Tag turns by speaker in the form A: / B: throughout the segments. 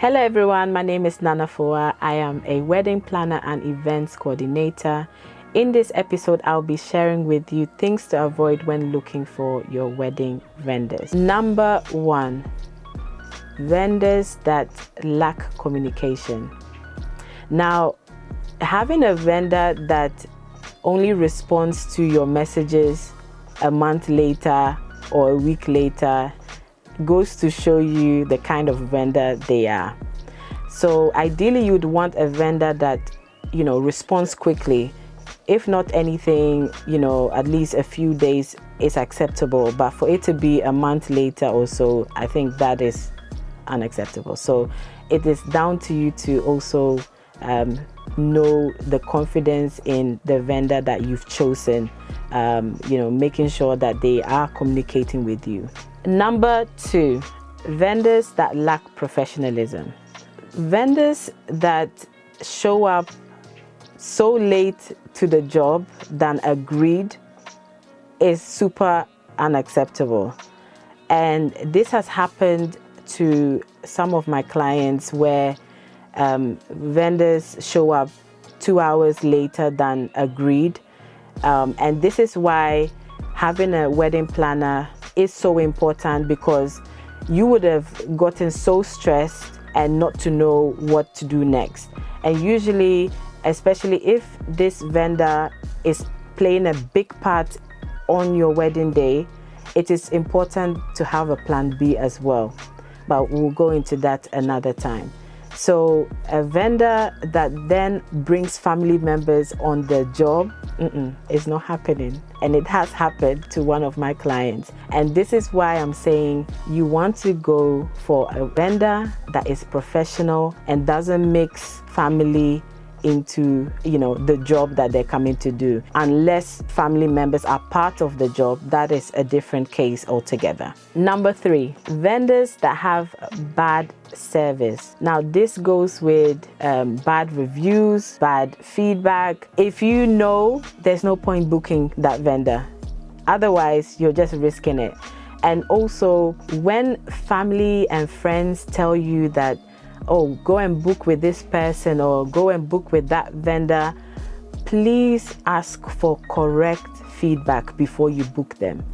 A: Hello everyone, my name is Fowaah. I am a wedding planner and events coordinator. In this episode, I'll be sharing with you things to avoid when looking for your wedding vendors. Number 1, vendors that lack communication. Now, having a vendor that only responds to your messages a month later or a week later goes to show you the kind of vendor they are. So ideally you'd want a vendor that responds quickly. If not anything, at least a few days is acceptable, but for it to be a month later or so, I think that is unacceptable. So it is down to you to also know the confidence in the vendor that you've chosen, making sure that they are communicating with you. Number 2, vendors that lack professionalism. Vendors that show up so late to the job than agreed is super unacceptable. And this has happened to some of my clients where vendors show up 2 hours later than agreed. And this is why having a wedding planner is so important, because you would have gotten so stressed and not to know what to do next. And usually, especially if this vendor is playing a big part on your wedding day, it is important to have a plan B as well. But we'll go into that another time. So a vendor that then brings family members on the job, it's not happening. And it has happened to one of my clients. And this is why I'm saying you want to go for a vendor that is professional and doesn't mix family into the job that they're coming to do. Unless family members are part of the job, that is a different case altogether. Number 3, vendors that have bad service. Now this goes with bad reviews, bad feedback. If you know, there's no point booking that vendor. Otherwise, you're just risking it. And also, when family and friends tell you that, oh, go and book with this person or go and book with that vendor, please ask for correct feedback before you book them.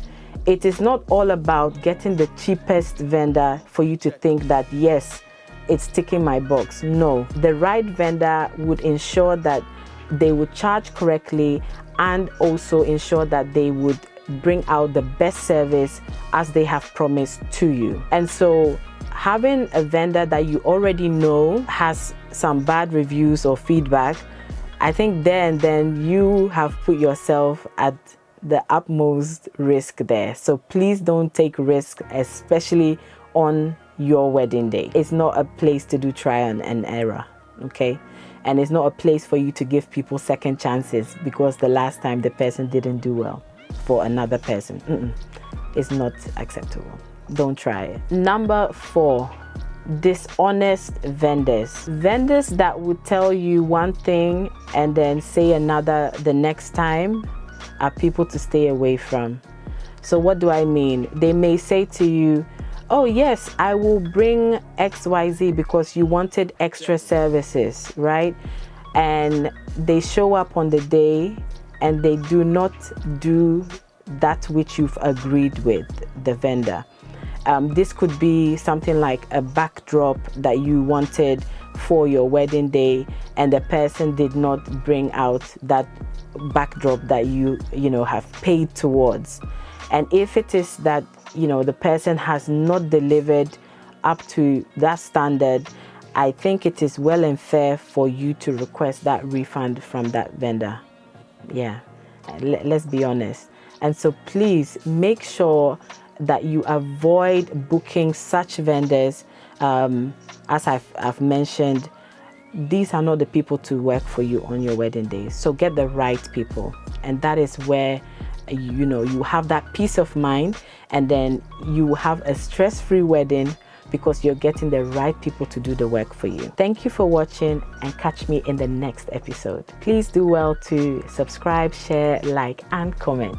A: It is not all about getting the cheapest vendor for you to think that, yes, it's ticking my box. No, the right vendor would ensure that they would charge correctly and also ensure that they would bring out the best service as they have promised to you. And so having a vendor that you already know has some bad reviews or feedback, I think then you have put yourself at the utmost risk there. So please don't take risks, especially on your wedding day. It's not a place to do trial and error, okay? And it's not a place for you to give people second chances because the last time the person didn't do well for another person. It's not acceptable. Don't try it. Number 4, dishonest vendors. Vendors that would tell you one thing and then say another the next time are people to stay away from. So what do I mean? They may say to you, oh yes, I will bring XYZ because you wanted extra services, right? And they show up on the day and they do not do that which you've agreed with the vendor. This could be something like a backdrop that you wanted for your wedding day and the person did not bring out that backdrop that you have paid towards. And if it is that the person has not delivered up to that standard, I think it is well and fair for you to request that refund from that vendor. Yeah, let's be honest. And so please make sure that you avoid booking such vendors. As I've mentioned, these are not the people to work for you on your wedding day. So get the right people, and that is where you have that peace of mind, and then you have a stress-free wedding because you're getting the right people to do the work for you. Thank you for watching, and catch me in the next episode. Please do well to subscribe, share, like, and comment.